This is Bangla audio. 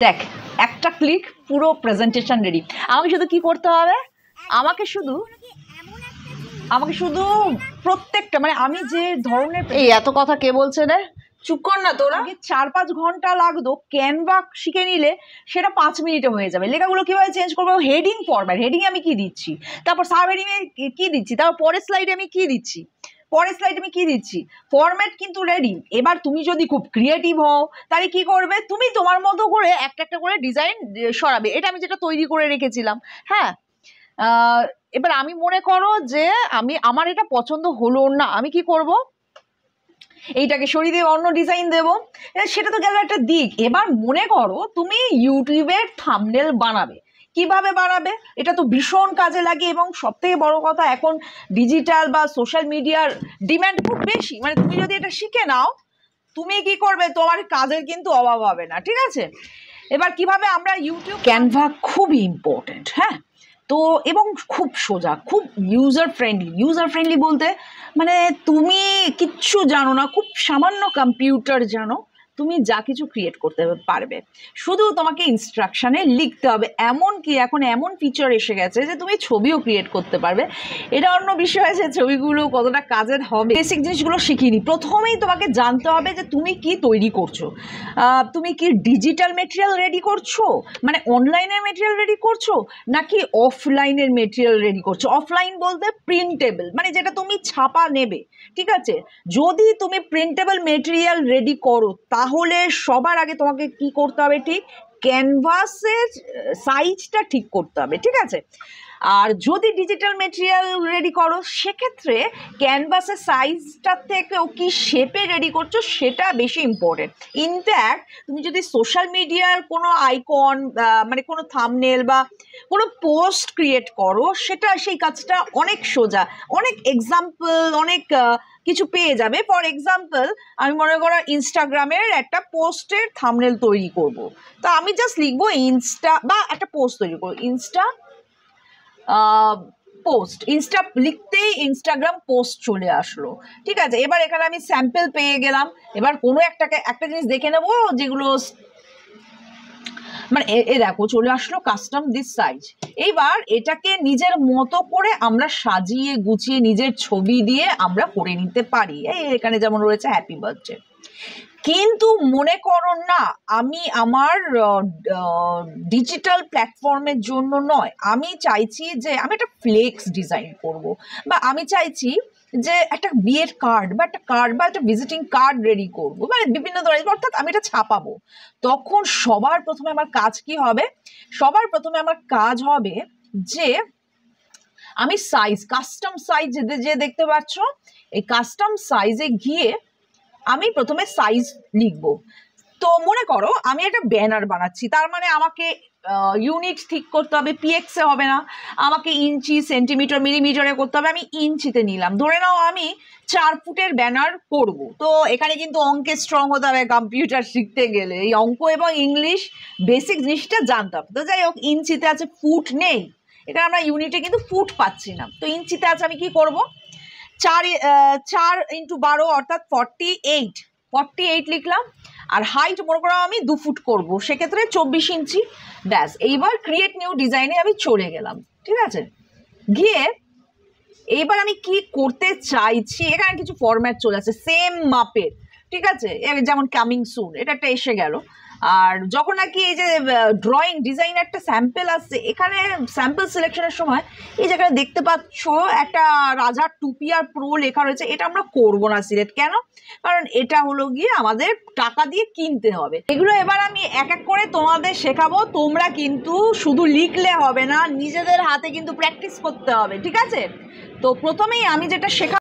দেখ একটা ক্লিক পুরো প্রেজেন্টেশন রেডি। আমাকে শুধু কি করতে হবে, আমাকে শুধু প্রত্যেকটা মানে আমি যে ধরনের এই এত কথা কে বলছে রে, চুপ কর না তোরা। 4-5 ঘন্টা লাগতো ক্যানভা শিখে নিলে সেটা 5 মিনিটে হয়ে যাবে। লেখাগুলো কিভাবে চেঞ্জ করবো, হেডিং ফরম্যাট, হেডিং আমি কি দিচ্ছি, তারপর সাব হেডিং এ কি দিচ্ছি, তারপর পরের স্লাইডে আমি কি দিচ্ছি, ফরম্যাট কিন্তু রেডি। এবার তুমি যদি খুব ক্রিয়েটিভ হও তাহলে কি করবে, তুমি তোমার মতো করে একটা একটা করে ডিজাইন সরাবে। এটা আমি যেটা তৈরি করে রেখেছিলাম। হ্যাঁ, এবার আমি মনে করো যে আমার এটা পছন্দ হলো না, আমি কি করব, এইটাকে সরিয়ে দিয়ে অন্য ডিজাইন দেবো। সেটা তো গেল একটা দিক। এবার মনে করো তুমি ইউটিউবের থাম্বনেল বানাবে, কিভাবে বানাবে, এটা তো ভীষণ কাজে লাগে। এবং সব থেকে বড় কথা, এখন ডিজিটাল বা সোশ্যাল মিডিয়ার ডিম্যান্ড খুব বেশি। মানে তুমি যদি এটা শিখে নাও, তুমি কি করবে, তোমার কাজের কিন্তু অভাব হবে না। ঠিক আছে, এবার কিভাবে আমরা ইউটিউব, ক্যানভা খুবই ইম্পর্টেন্ট। হ্যাঁ, তো এবং খুব সোজা, খুব ইউজার ফ্রেন্ডলি বলতে মানে তুমি কিচ্ছু জানো না, খুব সামান্য কম্পিউটার জানো, তুমি যা কিছু ক্রিয়েট করতে পারবে, শুধু তোমাকে ইনস্ট্রাকশানে লিখতে হবে। এমনকি এখন এমন ফিচার এসে গেছে যে তুমি ছবিও ক্রিয়েট করতে পারবে। এটা অন্য বিষয় আছে ছবিগুলো কতটা কাজের হবে। বেসিক জিনিসগুলো শিখিনি। প্রথমেই তোমাকে জানতে হবে যে তুমি কি তৈরি করছো, তুমি কি ডিজিটাল মেটেরিয়াল রেডি করছো, মানে অনলাইনের মেটেরিয়াল রেডি করছো, নাকি অফলাইনের মেটেরিয়াল রেডি করছো। অফলাইন বলতে প্রিন্টেবল, মানে যেটা তুমি ছাপা নেবে। ঠিক আছে, যদি তুমি প্রিন্টেবল মেটেরিয়াল রেডি করো তাহলে সবার আগে তোমাকে কি করতে হবে, ঠিক ক্যানভাসের সাইজটা ঠিক করতে হবে। ঠিক আছে, আর যদি ডিজিটাল মেটেরিয়াল রেডি করো সেক্ষেত্রে ক্যানভাসের সাইজটার থেকেও কি শেপে রেডি করছো সেটা বেশি ইম্পর্টেন্ট। ইনফ্যাক্ট তুমি যদি সোশ্যাল মিডিয়ার কোনো আইকন মানে কোনো থাম্বনেল বা কোনো পোস্ট ক্রিয়েট করো, সেই কাজটা অনেক সোজা। অনেক এক্সাম্পল, অনেক কিছু পেয়ে যাবে। ফর এক্সাম্পল, আমি মনে করো ইনস্টাগ্রামের একটা পোস্টের থাম্বনেল তৈরি করব, তো আমি জাস্ট লিখবো ইনস্টা, বা একটা পোস্ট তৈরি করবো ইনস্টা লিখতেই ইনস্টাগ্রাম পোস্ট চলে আসলো। ঠিক আছে, এবার এখানে আমি স্যাম্পল পেয়ে গেলাম। এবার কোনো একটা জিনিস দেখে নেবো যেগুলো মানে দেখো চলে আসলো কাস্টম দিস সাইজ। এইবার এটাকে নিজের মতো করে আমরা সাজিয়ে গুছিয়ে নিজের ছবি দিয়ে আমরা করে নিতে পারি। এখানে যেমন রয়েছে হ্যাপি বার্থডে। কিন্তু মনে করো না, আমি আমার ডিজিটাল প্ল্যাটফর্মের জন্য নয়, আমি চাইছি যে আমি একটা ফ্লেক্স ডিজাইন করব, বা আমি চাইছি যে একটা বিয়ের কার্ড বা একটা ভিজিটিং কার্ড রেডি করবো, মানে বিভিন্ন ধরনের, অর্থাৎ আমি এটা ছাপাবো। তখন সবার প্রথমে আমার কাজ কি হবে, যে আমি কাস্টম সাইজ যে দেখতে পাচ্ছ, এই কাস্টম সাইজে গিয়ে আমি প্রথমে সাইজ লিখবো। তো মনে করো আমি একটা ব্যানার বানাচ্ছি, তার মানে আমাকে ইউনিট ঠিক করতে হবে, পিএক্সে হবে না, আমাকে ইঞ্চি, সেন্টিমিটার, মিলিমিটারে করতে হবে। আমি ইঞ্চিতে নিলাম। ধরে নাও আমি 4 ফুটের ব্যানার করব, তো এখানে কিন্তু অঙ্কে স্ট্রং হতে হবে। কম্পিউটার শিখতে গেলে এই অঙ্ক এবং ইংলিশ বেসিক জিনিসটা জানতে হবে। তো যাই হোক, ইঞ্চিতে আছে, ফুট নেই, এখানে আমরা ইউনিটে কিন্তু ফুট পাচ্ছি না, তো ইঞ্চিতে আছে। আমি কি করব, 4 × 12 অর্থাৎ 48 লিখলাম। আর হাইট মনে করো আমি 2 ফুট করবো, সেক্ষেত্রে 24 ইঞ্চি। ব্যাস, এইবার ক্রিয়েট নিউ ডিজাইনে আমি চলে গেলাম। ঠিক আছে, গিয়ে এইবার আমি কি করতে চাইছি, এখানে কিছু ফরম্যাট চলে আসে সেম মাপের। ঠিক আছে, যেমন কামিং সুন, এটা একটা এসে গেল। আর যখন নাকি এই যে ড্রয়িং ডিজাইন একটা স্যাম্পল আসছে, এখানে স্যাম্পল সিলেকশনের সময় এই জায়গায় দেখতে পাচ্ছ একটা রাজার টুপি আর প্রো লেখা রয়েছে। এটা আমরা করবো না সিলেক্ট, কেন, কারণ এটা হলো গিয়ে আমাদের টাকা দিয়ে কিনতে হবে। এগুলো এবার আমি এক এক করে তোমাদের শেখাবো। তোমরা কিন্তু শুধু লিখলে হবে না, নিজেদের হাতে কিন্তু প্র্যাকটিস করতে হবে। ঠিক আছে, তো প্রথমেই আমি যেটা শেখাবো